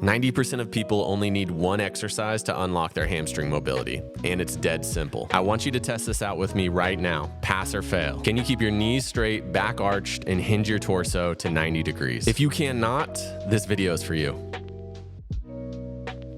90% of people only need one exercise to unlock their hamstring mobility, and it's dead simple. I want you to test this out with me right now. Pass or fail. Can you keep your knees straight, back arched, and hinge your torso to 90 degrees? If you cannot, this video is for you.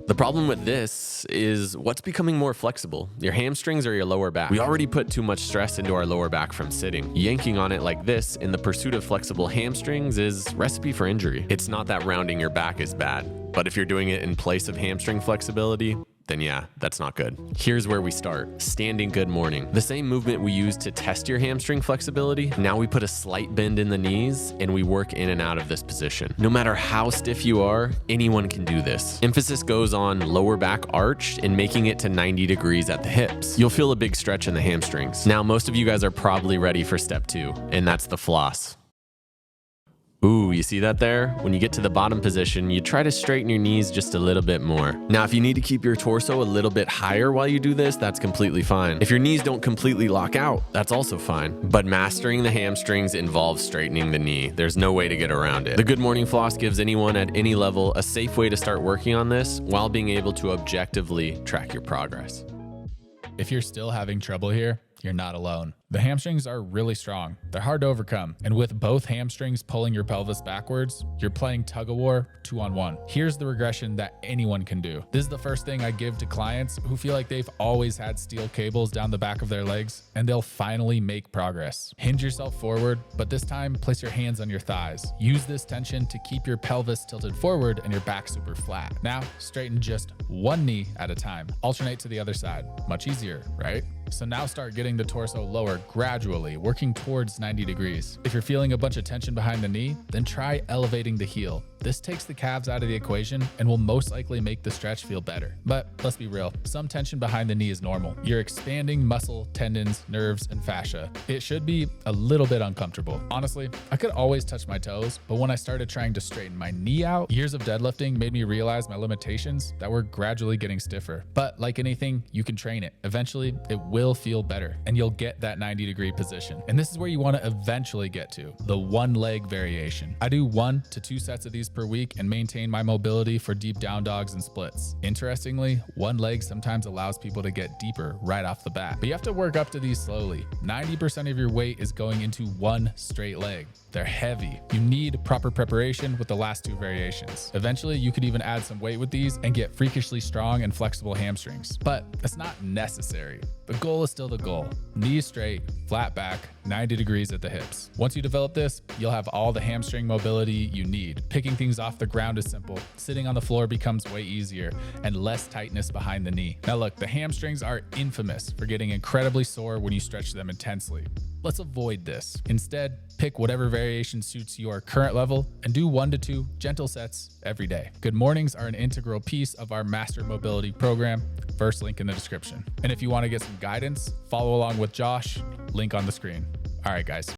The problem with this is what's becoming more flexible, your hamstrings or your lower back. We already put too much stress into our lower back from sitting. Yanking on it like this in the pursuit of flexible hamstrings is recipe for injury. It's not that rounding your back is bad, but if you're doing it in place of hamstring flexibility, then yeah, that's not good. Here's where we start. Standing good morning. The same movement we use to test your hamstring flexibility, now we put a slight bend in the knees and we work in and out of this position. No matter how stiff you are, anyone can do this. Emphasis goes on lower back arched and making it to 90 degrees at the hips. You'll feel a big stretch in the hamstrings. Now, most of you guys are probably ready for step 2, and that's the floss. Ooh, you see that there? When you get to the bottom position, you try to straighten your knees just a little bit more. Now, if you need to keep your torso a little bit higher while you do this, that's completely fine. If your knees don't completely lock out, that's also fine. But mastering the hamstrings involves straightening the knee. There's no way to get around it. The Good Morning Floss gives anyone at any level a safe way to start working on this while being able to objectively track your progress. If you're still having trouble here, you're not alone. The hamstrings are really strong. They're hard to overcome. And with both hamstrings pulling your pelvis backwards, you're playing tug of war 2-on-1. Here's the regression that anyone can do. This is the first thing I give to clients who feel like they've always had steel cables down the back of their legs, and they'll finally make progress. Hinge yourself forward, but this time place your hands on your thighs. Use this tension to keep your pelvis tilted forward and your back super flat. Now, straighten just one knee at a time. Alternate to the other side. Much easier, right? So now start getting the torso lower gradually, working towards 90 degrees. If you're feeling a bunch of tension behind the knee, then try elevating the heel. This takes the calves out of the equation and will most likely make the stretch feel better. But let's be real, some tension behind the knee is normal. You're expanding muscle, tendons, nerves, and fascia. It should be a little bit uncomfortable. Honestly, I could always touch my toes, but when I started trying to straighten my knee out, years of deadlifting made me realize my limitations that were gradually getting stiffer. But like anything, you can train it. Eventually, it will feel better and you'll get that 90-degree position. And this is where you want to eventually get to, the one leg variation. I do 1 to 2 sets of these per week and maintain my mobility for deep down dogs and splits. Interestingly, one leg sometimes allows people to get deeper right off the bat, but you have to work up to these slowly. 90% of your weight is going into one straight leg. They're heavy. You need proper preparation with the last 2 variations. Eventually, you could even add some weight with these and get freakishly strong and flexible hamstrings, but that's not necessary. The goal is still the goal. Knees straight, flat back, 90 degrees at the hips. Once you develop this, you'll have all the hamstring mobility you need. Picking things off the ground is simple. Sitting on the floor becomes way easier and less tightness behind the knee. Now look, the hamstrings are infamous for getting incredibly sore when you stretch them intensely. Let's avoid this. Instead, pick whatever variation suits your current level and do 1 to 2 gentle sets every day. Good mornings are an integral piece of our Master Mobility program. First link in the description. And if you want to get some guidance, follow along with Josh, link on the screen. All right, guys.